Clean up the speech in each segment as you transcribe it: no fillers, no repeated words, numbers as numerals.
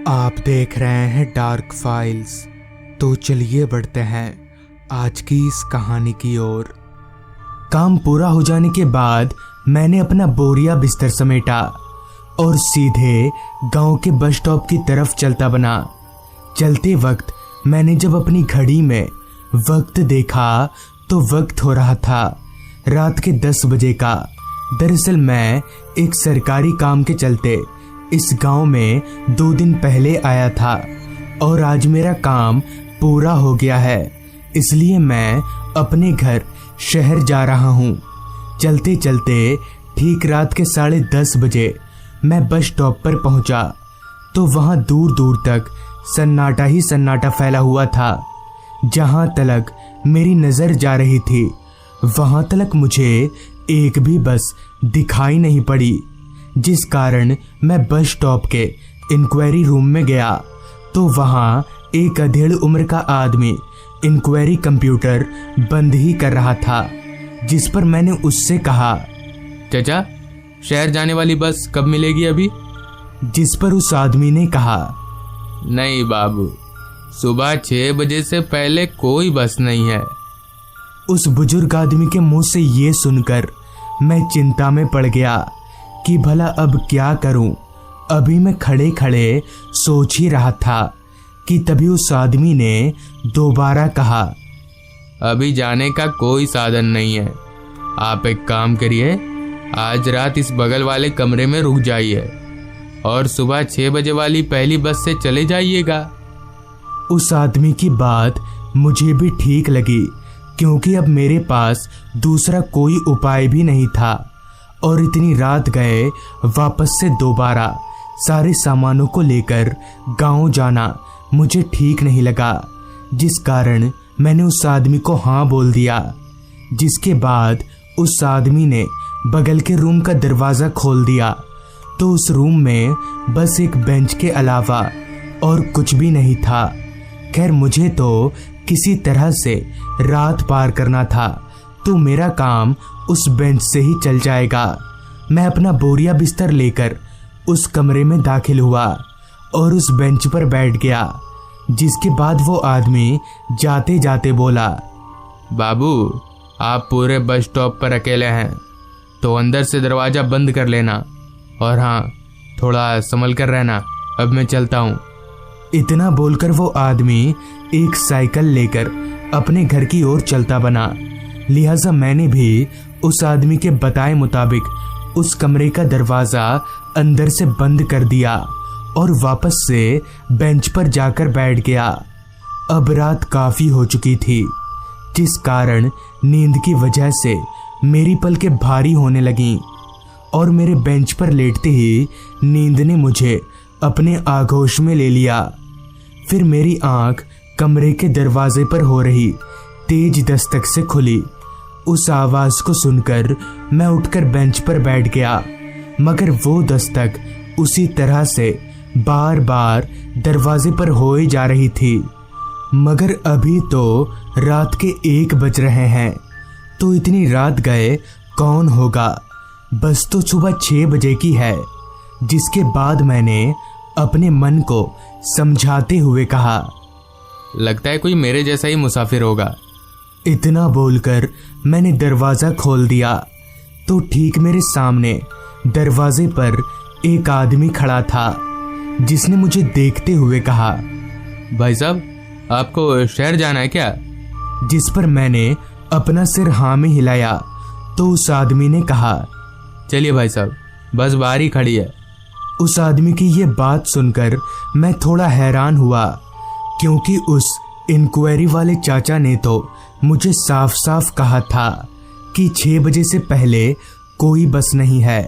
आप देख रहे हैं डार्क फाइल्स। तो चलिए बढ़ते हैं आज की इस कहानी की ओर। काम पूरा हो जाने के बाद मैंने अपना बोरिया बिस्तर समेटा और सीधे गांव के बस स्टॉप की तरफ चलता बना। चलते वक्त मैंने जब अपनी घड़ी में वक्त देखा तो वक्त हो रहा था रात के 10 बजे का। दरअसल मैं एक सरकारी काम के चलते इस गांव में 2 दिन पहले आया था और आज मेरा काम पूरा हो गया है, इसलिए मैं अपने घर शहर जा रहा हूँ। चलते चलते ठीक रात के 10:30 बजे मैं बस स्टॉप पर पहुंचा तो वहां दूर दूर तक सन्नाटा ही सन्नाटा फैला हुआ था। जहां तलक मेरी नजर जा रही थी वहां तलक मुझे एक भी बस दिखाई नहीं पड़ी, जिस कारण मैं बस स्टॉप के इंक्वायरी रूम में गया तो वहां एक अधेड़ उम्र का आदमी इंक्वायरी कंप्यूटर बंद ही कर रहा था। जिस पर मैंने उससे कहा, चाचा शहर जाने वाली बस कब मिलेगी अभी? जिस पर उस आदमी ने कहा, नहीं बाबू, सुबह 6 बजे से पहले कोई बस नहीं है। उस बुजुर्ग आदमी के मुंह से ये सुनकर मैं चिंता में पड़ गया कि भला अब क्या करूं। अभी मैं खड़े खड़े सोच ही रहा था कि तभी उस आदमी ने दोबारा कहा, अभी जाने का कोई साधन नहीं है। आप एक काम करिए, आज रात इस बगल वाले कमरे में रुक जाइए और सुबह 6 बजे वाली पहली बस से चले जाइएगा। उस आदमी की बात मुझे भी ठीक लगी, क्योंकि अब मेरे पास दूसरा कोई उपाय भी नहीं था और इतनी रात गए वापस से दोबारा सारे सामानों को लेकर गांव जाना मुझे ठीक नहीं लगा, जिस कारण मैंने उस आदमी को हाँ बोल दिया। जिसके बाद उस आदमी ने बगल के रूम का दरवाज़ा खोल दिया तो उस रूम में बस एक बेंच के अलावा और कुछ भी नहीं था। खैर मुझे तो किसी तरह से रात पार करना था तो मेरा काम उस बेंच से ही चल जाएगा। मैं अपना बोरिया बिस्तर लेकर उस कमरे में दाखिल हुआ और उस बेंच पर बैठ गया। जिसके बाद वो आदमी जाते जाते बोला, बाबू आप पूरे बस स्टॉप पर अकेले हैं तो अंदर से दरवाज़ा बंद कर लेना और हाँ थोड़ा संभल कर रहना, अब मैं चलता हूँ। इतना बोलकर वो आदमी एक साइकिल लेकर अपने घर की ओर चलता बना। लिहाजा मैंने भी उस आदमी के बताए मुताबिक उस कमरे का दरवाज़ा अंदर से बंद कर दिया और वापस से बेंच पर जाकर बैठ गया। अब रात काफ़ी हो चुकी थी, जिस कारण नींद की वजह से मेरी पलकें भारी होने लगीं और मेरे बेंच पर लेटते ही नींद ने मुझे अपने आगोश में ले लिया। फिर मेरी आंख कमरे के दरवाजे पर हो रही तेज दस्तक से खुली। उस आवाज़ को सुनकर मैं उठकर बेंच पर बैठ गया, मगर वो दस्तक उसी तरह से बार बार दरवाजे पर होए जा रही थी। मगर अभी तो रात के 1 बज रहे हैं तो इतनी रात गए कौन होगा, बस तो सुबह 6 बजे की है। जिसके बाद मैंने अपने मन को समझाते हुए कहा, लगता है कोई मेरे जैसा ही मुसाफिर होगा। इतना बोलकर मैंने दरवाज़ा खोल दिया तो ठीक मेरे सामने दरवाजे पर एक आदमी खड़ा था, जिसने मुझे देखते हुए कहा, भाई साहब आपको शहर जाना है क्या? जिस पर मैंने अपना सिर हाँ में हिलाया तो उस आदमी ने कहा, चलिए भाई साहब बस बाहर ही खड़ी है। उस आदमी की ये बात सुनकर मैं थोड़ा हैरान हुआ, क्योंकि उस इंक्वायरी वाले चाचा ने तो मुझे साफ साफ कहा था कि 6 बजे से पहले कोई बस नहीं है,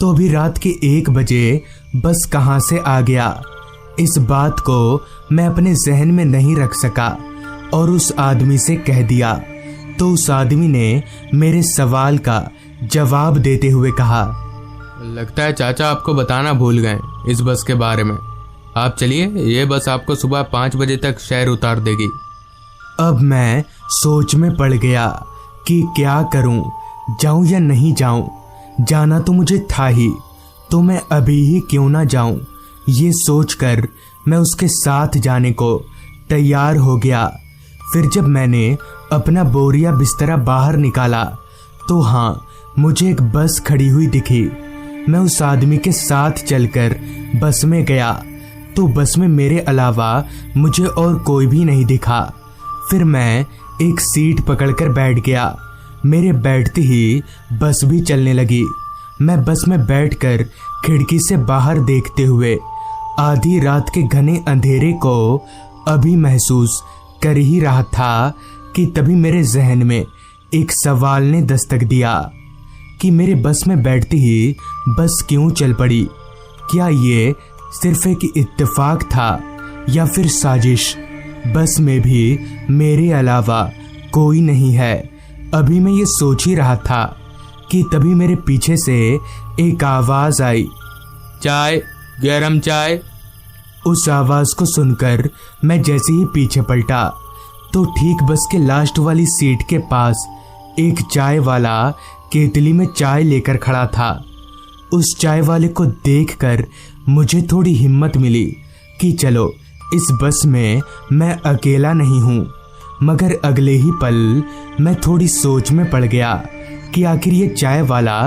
तो अभी रात के 1 बजे बस कहाँ से आ गया। इस बात को मैं अपने जहन में नहीं रख सका और उस आदमी से कह दिया तो उस आदमी ने मेरे सवाल का जवाब देते हुए कहा, लगता है चाचा आपको बताना भूल गए इस बस के बारे में। आप चलिए, ये बस आपको सुबह 5 बजे तक शहर उतार देगी। अब मैं सोच में पड़ गया कि क्या करूं, जाऊं या नहीं जाऊं। जाना तो मुझे था ही, तो मैं अभी ही क्यों ना जाऊं। ये सोचकर मैं उसके साथ जाने को तैयार हो गया। फिर जब मैंने अपना बोरिया बिस्तरा बाहर निकाला तो हाँ, मुझे एक बस खड़ी हुई दिखी। मैं उस आदमी के साथ चलकर बस में गया तो बस में मेरे अलावा मुझे और कोई भी नहीं दिखा। फिर मैं एक सीट पकड़कर बैठ गया। मेरे बैठते ही बस भी चलने लगी। मैं बस में बैठकर खिड़की से बाहर देखते हुए आधी रात के घने अंधेरे को अभी महसूस कर ही रहा था कि तभी मेरे जहन में एक सवाल ने दस्तक दिया कि मेरे बस में बैठते ही बस क्यों चल पड़ी। क्या ये सिर्फ एक इत्तेफाक था या फिर साजिश? बस में भी मेरे अलावा कोई नहीं है। अभी मैं ये सोच ही रहा था कि तभी मेरे पीछे से एक आवाज आई, चाय, गरम चाय। उस आवाज को सुनकर मैं जैसे ही पीछे पलटा तो ठीक बस के लास्ट वाली सीट के पास एक चाय वाला केतली में चाय लेकर खड़ा था। उस चाय वाले को देखकर मुझे थोड़ी हिम्मत मिली कि चलो इस बस में मैं अकेला नहीं हूँ। मगर अगले ही पल मैं थोड़ी सोच में पड़ गया कि आखिर ये चाय वाला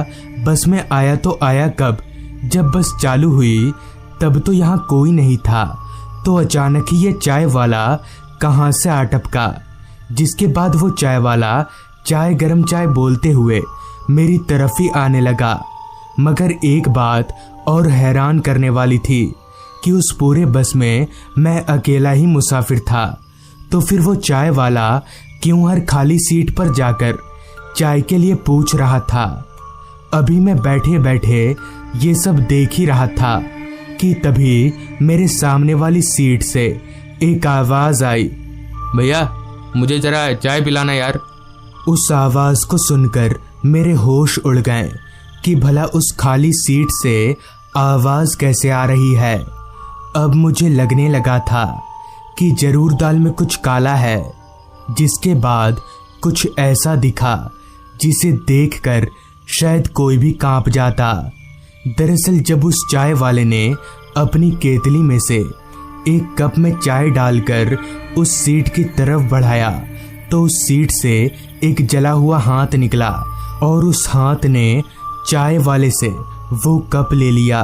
बस में आया तो आया कब? जब बस चालू हुई तब तो यहाँ कोई नहीं था, तो अचानक ही ये चाय वाला कहाँ से आ टपका। जिसके बाद वो चाय वाला चाय गरम चाय बोलते हुए मेरी तरफ ही आने लगा। मगर एक बात और हैरान करने वाली थी कि उस पूरे बस में मैं अकेला ही मुसाफिर था। तो फिर वो चाय वाला क्यों हर खाली सीट पर जाकर चाय के लिए पूछ रहा था? अभी मैं बैठे बैठे ये सब देख ही रहा था कि तभी मेरे सामने वाली सीट से एक आवाज आई, भैया मुझे जरा चाय पिलाना यार। उस आवाज को सुनकर मेरे होश उड़ गए कि भला उस खाली सीट से आवाज कैसे आ रही है। अब मुझे लगने लगा था कि जरूर दाल में कुछ काला है। जिसके बाद कुछ ऐसा दिखा जिसे देखकर शायद कोई भी कांप जाता। दरअसल जब उस चाय वाले ने अपनी केतली में से एक कप में चाय डालकर उस सीट की तरफ बढ़ाया तो उस सीट से एक जला हुआ हाथ निकला और उस हाथ ने चाय वाले से वो कप ले लिया।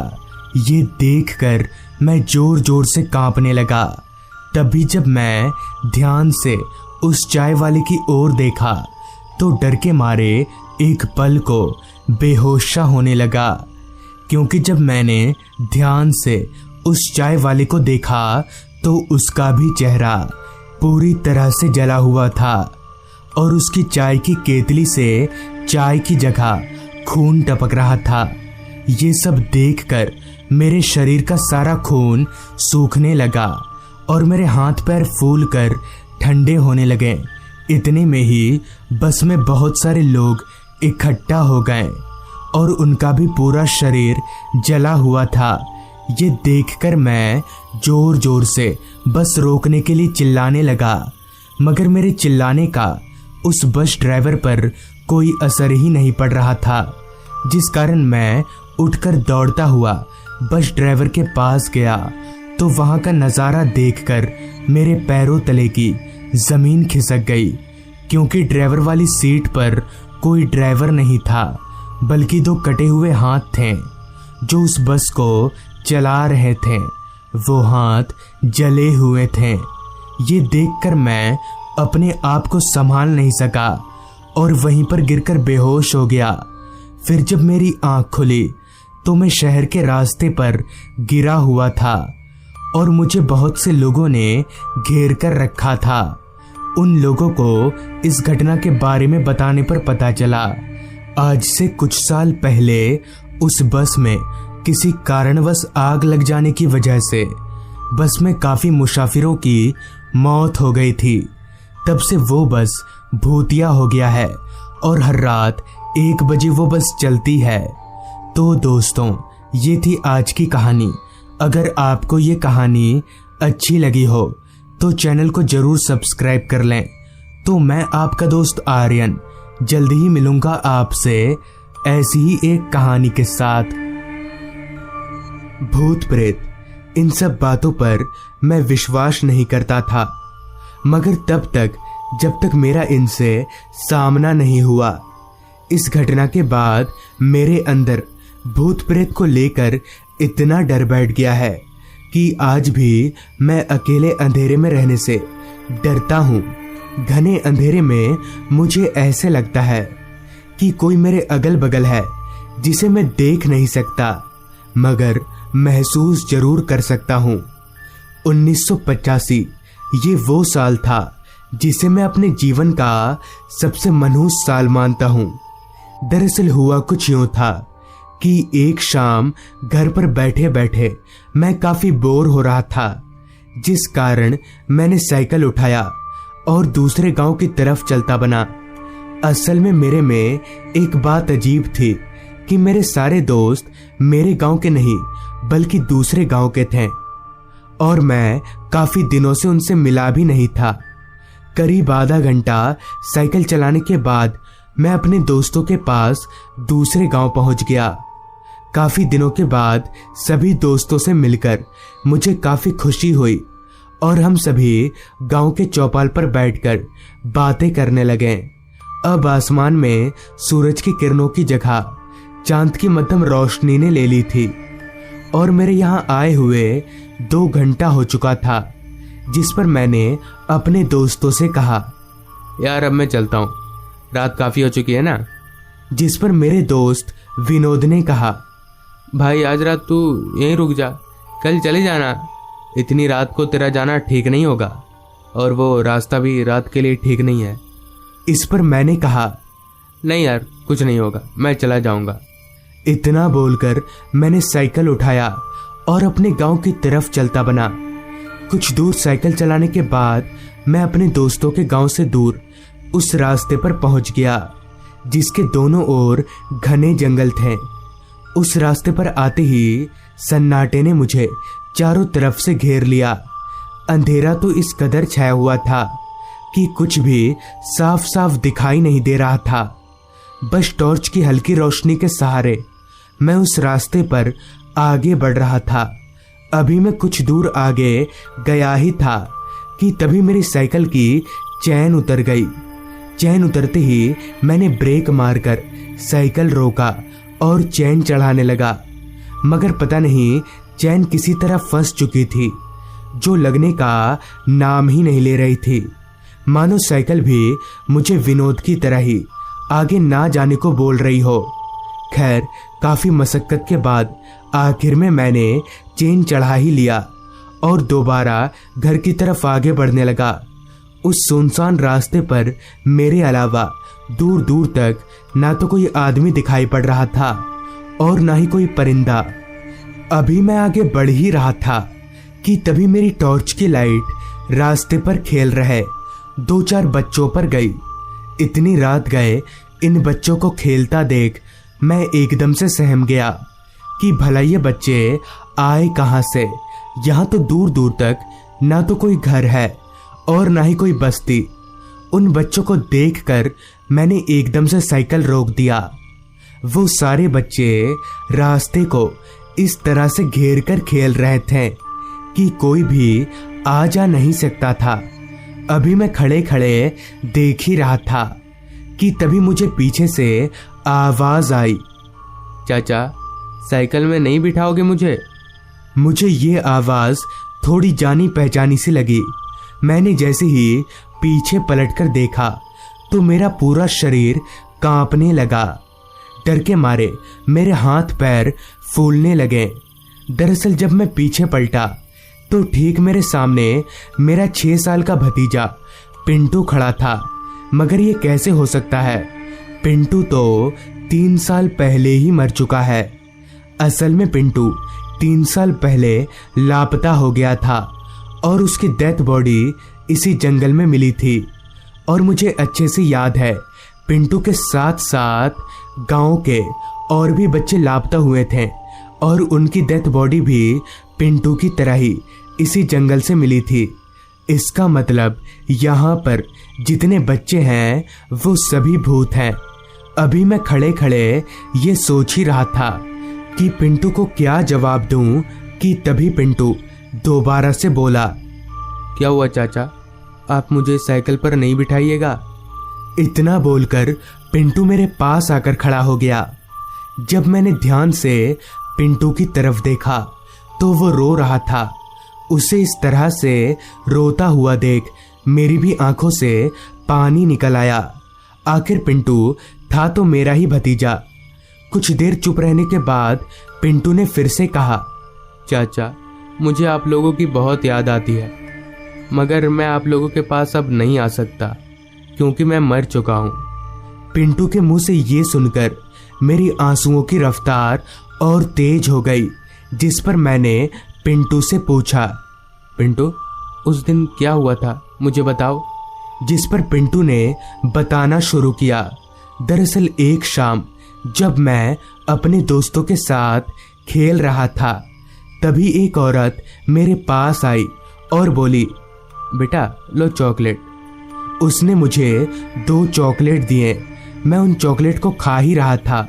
ये देखकर मैं जोर जोर से कांपने लगा। तभी जब मैं ध्यान से उस चाय वाले की ओर देखा तो डर के मारे एक पल को बेहोशा होने लगा, क्योंकि जब मैंने ध्यान से उस चाय वाले को देखा तो उसका भी चेहरा पूरी तरह से जला हुआ था और उसकी चाय की केतली से चाय की जगह खून टपक रहा था। ये सब देखकर मेरे शरीर का सारा खून सूखने लगा और मेरे हाथ पैर फूलकर ठंडे होने लगे। इतने में ही बस में बहुत सारे लोग इकट्ठा हो गए और उनका भी पूरा शरीर जला हुआ था। ये देखकर मैं जोर जोर से बस रोकने के लिए चिल्लाने लगा, मगर मेरे चिल्लाने का उस बस ड्राइवर पर कोई असर ही नहीं पड़ रहा था, जिस कारण मैं उठकर दौड़ता हुआ बस ड्राइवर के पास गया तो वहां का नज़ारा देखकर मेरे पैरों तले की जमीन खिसक गई, क्योंकि ड्राइवर वाली सीट पर कोई ड्राइवर नहीं था बल्कि दो कटे हुए हाथ थे जो उस बस को चला रहे थे। वो हाथ जले हुए थे। ये देखकर मैं अपने आप को संभाल नहीं सका और वहीं पर गिरकर बेहोश हो गया। फिर जब मेरी आंख खुली तो मैं शहर के रास्ते पर गिरा हुआ था और मुझे बहुत से लोगों ने घेर कर रखा था। उन लोगों को इस घटना के बारे में बताने पर पता चला आज से कुछ साल पहले उस बस में किसी कारणवश आग लग जाने की वजह से बस में काफी मुसाफिरों की मौत हो गई थी। तब से वो बस भूतिया हो गया है और हर रात 1 बजे वो बस चलती है। तो दोस्तों, ये थी आज की कहानी। अगर आपको ये कहानी अच्छी लगी हो तो चैनल को जरूर सब्सक्राइब कर लें। तो मैं आपका दोस्त आर्यन जल्दी ही मिलूंगा आपसे ऐसी ही एक कहानी के साथ। भूत प्रेत इन सब बातों पर मैं विश्वास नहीं करता था, मगर तब तक जब तक मेरा इनसे सामना नहीं हुआ। इस घटना के बाद मेरे अंदर भूत प्रेत को लेकर इतना डर बैठ गया है कि आज भी मैं अकेले अंधेरे में रहने से डरता हूँ। घने अंधेरे में मुझे ऐसे लगता है कि कोई मेरे अगल बगल है जिसे मैं देख नहीं सकता, मगर महसूस जरूर कर सकता हूँ। 1985 ये वो साल था जिसे मैं अपने जीवन का सबसे मनहूस साल मानता हूँ। दरअसल हुआ कुछ यूं था कि एक शाम घर पर बैठे बैठे मैं काफी बोर हो रहा था, जिस कारण मैंने साइकिल उठाया और दूसरे गांव की तरफ चलता बना। असल में मेरे में एक बात अजीब थी कि मेरे सारे दोस्त मेरे गांव के नहीं बल्कि दूसरे गांव के थे और मैं काफी दिनों से उनसे मिला भी नहीं था। करीब आधा घंटा साइकिल चलाने के बाद मैं अपने दोस्तों के पास दूसरे गांव पहुंच गया। काफी दिनों के बाद सभी दोस्तों से मिलकर मुझे काफी खुशी हुई और हम सभी गांव के चौपाल पर बैठकर बातें करने लगे। अब आसमान में सूरज की किरणों की जगह चांद की मध्यम रोशनी ने ले ली थी और मेरे यहाँ आए हुए 2 घंटा हो चुका था, जिस पर मैंने अपने दोस्तों से कहा, यार अब मैं चलता हूँ, रात काफ़ी हो चुकी है ना। जिस पर मेरे दोस्त विनोद ने कहा, भाई आज रात तू यहीं रुक जा, कल चले जाना। इतनी रात को तेरा जाना ठीक नहीं होगा और वो रास्ता भी रात के लिए ठीक नहीं है। इस पर मैंने कहा, नहीं यार कुछ नहीं होगा, मैं चला जाऊंगा। इतना बोलकर मैंने साइकिल उठाया और अपने गांव की तरफ चलता बना। कुछ दूर साइकिल चलाने के बाद मैं अपने दोस्तों के गांव से दूर उस रास्ते पर पहुंच गया जिसके दोनों ओर घने जंगल थे। उस रास्ते पर आते ही सन्नाटे ने मुझे चारों तरफ से घेर लिया। अंधेरा तो इस कदर छाया हुआ था कि कुछ भी साफ साफ दिखाई नहीं दे रहा था। बस टॉर्च की हल्की रोशनी के सहारे मैं उस रास्ते पर आगे बढ़ रहा था। अभी मैं कुछ दूर आगे गया ही था कि तभी मेरी साइकिल की चैन उतर गई। चैन उतरते ही मैंने ब्रेक मारकर साइकिल रोका और चैन चढ़ाने लगा, मगर पता नहीं चैन किसी तरह फंस चुकी थी, जो लगने का नाम ही नहीं ले रही थी। मानो साइकिल भी मुझे विनोद की तरह ही आगे ना जाने को बोल रही हो। खैर काफी मशक्कत के बाद आखिर में मैंने चेन चढ़ा ही लिया और दोबारा घर की तरफ आगे बढ़ने लगा। उस सुनसान रास्ते पर मेरे अलावा दूर दूर तक ना तो कोई आदमी दिखाई पड़ रहा था और ना ही कोई परिंदा। अभी मैं आगे बढ़ ही रहा था कि तभी मेरी टॉर्च की लाइट रास्ते पर खेल रहे 2-4 बच्चों पर गई। इतनी रात गए इन बच्चों को खेलता देख मैं एकदम से सहम गया कि भला ये बच्चे आए कहां से। यहाँ तो दूर दूर तक ना तो कोई घर है और ना ही कोई बस्ती। उन बच्चों को देखकर मैंने एकदम से साइकिल रोक दिया। वो सारे बच्चे रास्ते को इस तरह से घेर कर खेल रहे थे कि कोई भी आ जा नहीं सकता था। अभी मैं खड़े खड़े देख ही रहा था कि तभी मुझे पीछे से आवाज आई, चाचा साइकिल में नहीं बिठाओगे मुझे? मुझे ये आवाज थोड़ी जानी पहचानी सी लगी। मैंने जैसे ही पीछे पलटकर देखा तो मेरा पूरा शरीर कांपने लगा। डर के मारे मेरे हाथ पैर फूलने लगे। दरअसल जब मैं पीछे पलटा तो ठीक मेरे सामने मेरा 6 साल का भतीजा पिंटू खड़ा था। मगर ये कैसे हो सकता है? पिंटू तो 3 साल पहले ही मर चुका है। असल में पिंटू 3 साल पहले लापता हो गया था और उसकी डेथ बॉडी इसी जंगल में मिली थी। और मुझे अच्छे से याद है पिंटू के साथ साथ गांव के और भी बच्चे लापता हुए थे और उनकी डेथ बॉडी भी पिंटू की तरह ही इसी जंगल से मिली थी। इसका मतलब यहाँ पर जितने बच्चे हैं वो सभी भूत हैं। अभी मैं खड़े खड़े ये सोच ही रहा था कि पिंटू को क्या जवाब दूं कि तभी पिंटू दोबारा से बोला, क्या हुआ चाचा, आप मुझे साइकिल पर नहीं बिठाइएगा? इतना बोलकर पिंटू मेरे पास आकर खड़ा हो गया। जब मैंने ध्यान से पिंटू की तरफ देखा तो वो रो रहा था। उसे इस तरह से रोता हुआ देख मेरी भी आंखों से पानी निकल आया। आखिर पिंटू था तो मेरा ही भतीजा। कुछ देर चुप रहने के बाद पिंटू ने फिर से कहा, चाचा मुझे आप लोगों की बहुत याद आती है, मगर मैं आप लोगों के पास अब नहीं आ सकता क्योंकि मैं मर चुका हूँ। पिंटू के मुंह से ये सुनकर मेरी आंसुओं की रफ्तार और तेज हो गई, जिस पर मैंने पिंटू से पूछा, पिंटू उस दिन क्या हुआ था, मुझे बताओ। जिस पर पिंटू ने बताना शुरू किया। दरअसल एक शाम जब मैं अपने दोस्तों के साथ खेल रहा था, तभी एक औरत मेरे पास आई और बोली, बेटा लो चॉकलेट। उसने मुझे 2 चॉकलेट दिए। मैं उन चॉकलेट को खा ही रहा था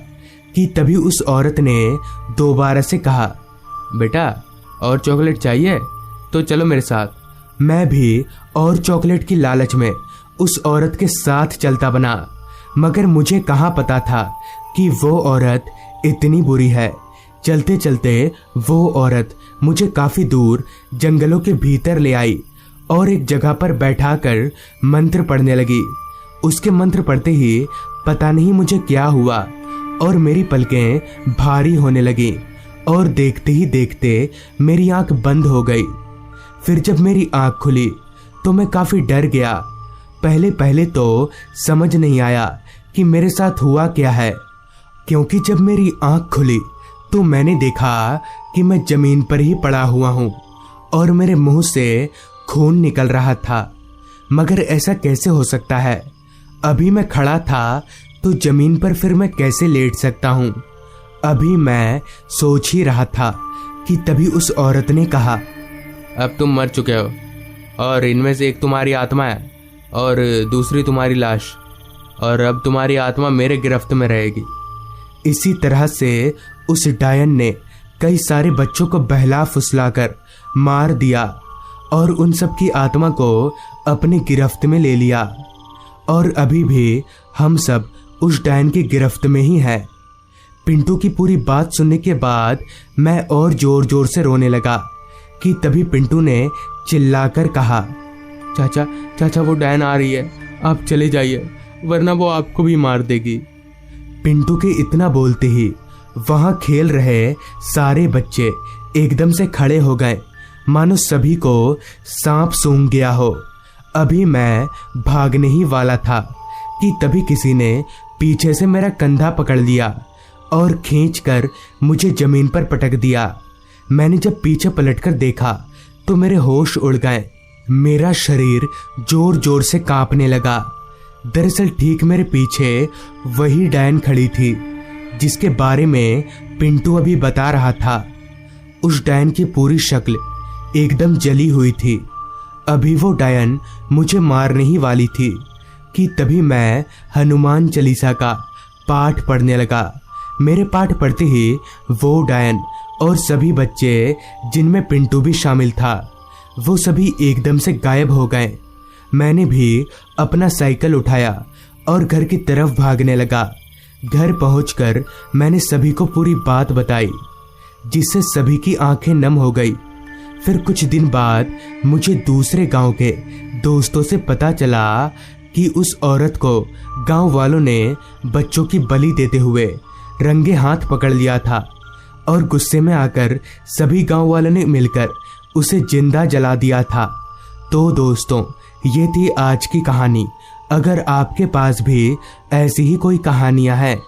कि तभी उस औरत ने दोबारा से कहा, बेटा और चॉकलेट चाहिए तो चलो मेरे साथ। मैं भी और चॉकलेट की लालच में उस औरत के साथ चलता बना, मगर मुझे कहाँ पता था कि वो औरत इतनी बुरी है। चलते चलते वो औरत मुझे काफी दूर जंगलों के भीतर ले आई और एक जगह पर बैठाकर मंत्र पढ़ने लगी। उसके मंत्र पढ़ते ही पता नहीं मुझे क्या हुआ और मेरी पलकें भारी होने लगी और देखते ही देखते मेरी आंख बंद हो गई। फिर जब मेरी आंख खुली तो मैं काफी डर गया। पहले पहले तो समझ नहीं आया कि मेरे साथ हुआ क्या है, क्योंकि जब मेरी आंख खुली तो मैंने देखा कि मैं जमीन पर ही पड़ा हुआ हूँ और मेरे मुंह से खून निकल रहा था। मगर ऐसा कैसे हो सकता है? अभी मैं खड़ा था तो जमीन पर फिर मैं कैसे लेट सकता हूँ? अभी मैं सोच ही रहा था कि तभी उस औरत ने कहा, अब तुम मर चुके हो और इनमें से एक तुम्हारी आत्मा है और दूसरी तुम्हारी लाश, और अब तुम्हारी आत्मा मेरे गिरफ्त में रहेगी। इसी तरह से उस डायन ने कई सारे बच्चों को बहला फुसलाकर मार दिया और उन सब की आत्मा को अपनी गिरफ्त में ले लिया, और अभी भी हम सब उस डायन की गिरफ्त में ही हैं। पिंटू की पूरी बात सुनने के बाद मैं और जोर जोर से रोने लगा कि तभी पिंटू ने चिल्लाकर कहा, चाचा चाचा वो डायन आ रही है, आप चले जाइए वरना वो आपको भी मार देगी। पिंटू के इतना बोलते ही वहां खेल रहे सारे बच्चे एकदम से खड़े हो गए, मानो सभी को सांप सूंघ गया हो। अभी मैं भागने ही वाला था कि तभी किसी ने पीछे से मेरा कंधा पकड़ लिया और खींचकर मुझे जमीन पर पटक दिया। मैंने जब पीछे पलटकर देखा तो मेरे होश उड़ गए। मेरा शरीर जोर जोर से कांपने लगा। दरअसल ठीक मेरे पीछे वही डायन खड़ी थी जिसके बारे में पिंटू अभी बता रहा था। उस डायन की पूरी शक्ल एकदम जली हुई थी। अभी वो डायन मुझे मारने ही वाली थी कि तभी मैं हनुमान चालीसा का पाठ पढ़ने लगा। मेरे पाठ पढ़ते ही वो डायन और सभी बच्चे, जिनमें पिंटू भी शामिल था, वो सभी एकदम से गायब हो गए। मैंने भी अपना साइकिल उठाया और घर की तरफ भागने लगा। घर पहुंचकर मैंने सभी को पूरी बात बताई, जिससे सभी की आंखें नम हो गई। फिर कुछ दिन बाद मुझे दूसरे गांव के दोस्तों से पता चला कि उस औरत को गांव वालों ने बच्चों की बलि देते हुए रंगे हाथ पकड़ लिया था और गुस्से में आकर सभी गांव वालों ने मिलकर उसे जिंदा जला दिया था। तो दोस्तों, ये थी आज की कहानी। अगर आपके पास भी ऐसी ही कोई कहानियां हैं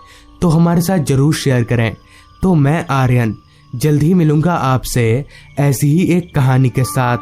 तो हमारे साथ जरूर शेयर करें। तो मैं आर्यन जल्द ही मिलूंगा आपसे ऐसी ही एक कहानी के साथ।